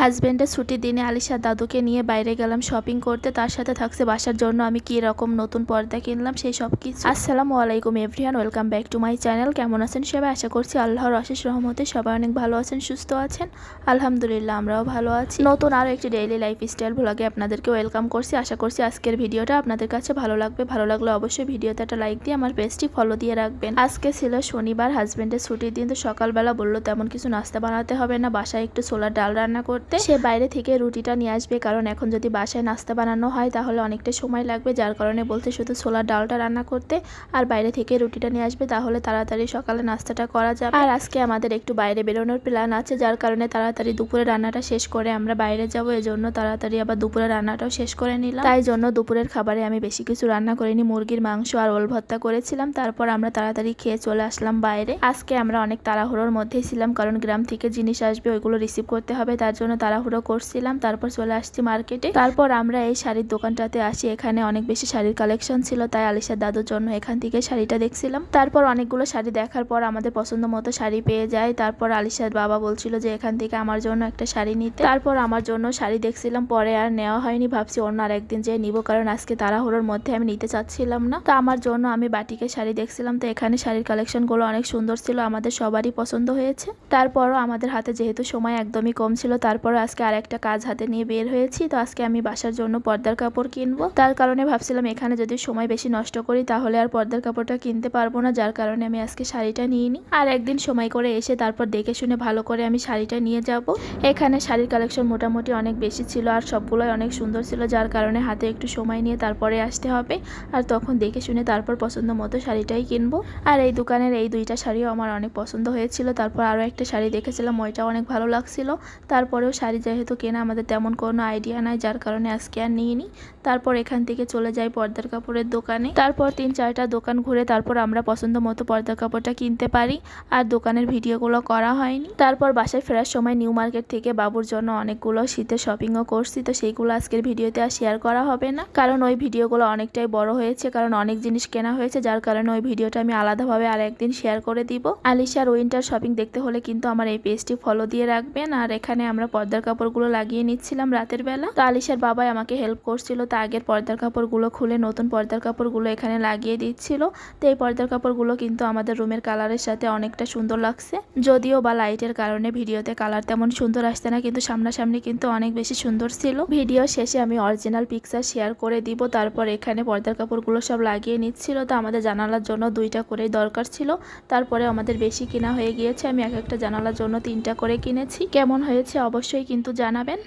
হাজবেন্ডের ছুটির দিনে আলিশার দাদুকে নিয়ে বাইরে গেলাম শপিং করতে। তার সাথে থাকছে বাসার জন্য আমি কি রকম নতুন পর্দা কিনলাম সেই সব কিছু। আসসালামু আলাইকুম everyone, welcome back to my channel. কেমন আছেন সবাই? আশা করছি আল্লাহর অশেষ রহমতে সবাই অনেক ভালো আছেন, সুস্থ আছেন। আলহামদুলিল্লাহ আমরাও ভালো আছি। নতুন আরও একটি ডেইলি লাইফস্টাইল ভ্লগে আপনাদেরকে ওয়েলকাম করছি। আশা করছি আজকের ভিডিওটা আপনাদের কাছে ভালো লাগবে। ভালো লাগলে অবশ্যই ভিডিওতে একটা লাইক দিয়ে আমার পেজটি ফলো দিয়ে রাখবেন। আজকে ছিল শনিবার, হাজবেন্ডের ছুটির দিন। তো সকালবেলা বললো তেমন কিছু নাস্তা বানাতে হবে না, বাসায় একটু ছোলার ডাল রান্না করতে। সে বাইরে থেকে রুটিটা নিয়ে আসবে, কারণ এখন যদি বাসায় নাস্তা বানানো হয় তাহলে অনেকটা সময় লাগবে, যার কারণে বলতে শুধু ছোলার ডালটা রান্না করতে আর বাইরে থেকে রুটিটা নিয়ে আসবে, তাহলে তাড়াতাড়ি সকালে নাস্তাটা করা যাবে। আর আজকে আমাদের একটু বাইরে বেরোনোর প্ল্যান আছে, যার কারণে তাড়াতাড়ি দুপুরে রান্নাটা শেষ করে আমরা বাইরে যাব। এজন্য তাড়াতাড়ি আবার দুপুরে রান্নাটাও শেষ করে নিলাম। তাই জন্য দুপুরের খাবারে আমি বেশি কিছু রান্না করিনি, মুরগির মাংস আর ওল ভর্তা করেছিলাম। তারপর আমরা তাড়াতাড়ি খেয়ে চলে আসলাম বাইরে। আজকে আমরা অনেক তাড়াহুড়োর মধ্যেই ছিলাম, কারণ গ্রাম থেকে জিনিস আসবে, ওইগুলো রিসিভ করতে হবে, তার জন্য তাড়াহুড়ো করছিলাম। তারপর চলে আসছি মার্কেটে। তারপর আমরা এই শাড়ির দোকানটাতে আসি, এখানে অনেক বেশি শাড়ির কালেকশন ছিল, তাই আলিশার দাদুর জন্য এখান থেকে শাড়িটা দেখছিলাম। তারপর অনেকগুলো শাড়ি দেখার পর আমাদের পছন্দ মতো শাড়ি পেয়ে যায়। তারপর আলিশার বাবা বলছিল যে এখান থেকে আমার জন্য একটা শাড়ি নিতে। তারপর আমার জন্য শাড়ি দেখছিলাম, পরে আর নেওয়া হয়নি, ভাবছি অন্য আর একদিন যেয়ে নিব, কারণ আজকে তাড়াহুড়োর মধ্যে আমি নিতে চাচ্ছিলাম না। তো আমার জন্য আমি বাটিকে শাড়ি দেখছিলাম। তো এখানে শাড়ির কালেকশনগুলো অনেক সুন্দর ছিল, আমাদের সবারই পছন্দ হয়েছে। তারপরও আমাদের হাতে যেহেতু সময় একদমই কম ছিল, তারপর আজকে আর একটা কাজ হাতে নিয়ে বের হয়েছি। তো আজকে আমি বাসার জন্য পর্দার কাপড় কিনবো, তার কারণে ভাবছিলাম এখানে যদি সময় বেশি নষ্ট করি তাহলে আর পর্দার কাপড়টা কিনতে পারবো না, যার কারণে আমি আজকে শাড়িটা নিয়ে নিই। আর একদিন সময় করে এসে তারপর দেখে শুনে ভালো করে আমি শাড়িটা নিয়ে যাব। এখানে শাড়ির কালেকশন মোটামুটি অনেক বেশি ছিল আর সবগুলোই অনেক সুন্দর ছিল, যার কারণে হাতে একটু সময় নিয়ে তারপরে আসতে হবে, আর তখন দেখে শুনে তারপর পছন্দ মতো শাড়িটাই কিনবো। আর এই দোকানের এই দুইটা শাড়িও আমার অনেক পছন্দ হয়েছিল। তারপর আরও একটা শাড়ি দেখেছিলাম, ওইটাও অনেক ভালো লাগছিল। তারপরেও শাড়ি যেহেতু কেনা আমাদের তেমন কোনো আইডিয়া নাই, যার কারণে আজকে আর নিইনি। তারপর এখান থেকে চলে যাই পর্দার কাপড়ের দোকানে। তারপর 3-4টা দোকান ঘুরে তারপর আমরা পছন্দ মতো পর্দার কাপড়টা কিনতে পারি, আর দোকানের ভিডিওগুলো করা হয়নি। তারপর বাসায় ফেরার সময় নিউ মার্কেট থেকে বাবুর জন্য অনেকগুলো শীতের শপিংও করছি। তো সেইগুলো আজকের ভিডিওতে আর শেয়ার করা হবে না, কারণ ওই ভিডিওগুলো অনেকটাই বড় হয়েছে, কারণ অনেক জিনিস কেনা হয়েছে, যার কারণে ওই ভিডিওটা আমি আলাদাভাবে আর একদিন শেয়ার করে দিব। আলিশার উইন্টার শপিং দেখতে হলে কিন্তু আমার এই পেজটি ফলো দিয়ে রাখবেন। আর এখানে আমরা পর্দার কাপড়গুলো লাগিয়ে নিচ্ছিলাম রাতের বেলা। তো আলিশার বাবাই আমাকে হেল্প করছিল, তো আগের পর্দার কাপড়গুলো খুলে নতুন পর্দার কাপড়গুলো এখানে লাগিয়ে দিচ্ছিল। তো এই পর্দার কাপড়গুলো কিন্তু আমাদের রুমের কালারের সাথে অনেকটা সুন্দর লাগছে, যদিও বা লাইটের কারণে ভিডিওতে কালার তেমন সুন্দর আসছে না, কিন্তু সামনাসামনি কিন্তু অনেক বেশি সুন্দর ছিল। ভিডিও শেষে আমি অরিজিনাল পিকচার শেয়ার করে দিব। তারপর এখানে পর্দার কাপড়গুলো সব লাগিয়ে নিচ্ছিল। তো আমাদের জানালার জন্য 2টা করেই দরকার ছিল, তারপরে আমাদের বেশি কিনা হয়ে গিয়েছে, আমি এক একটা জানালার জন্য 3টা করে কিনেছি। কেমন হয়েছে অবশ্যই কিন্তু জানাবেন।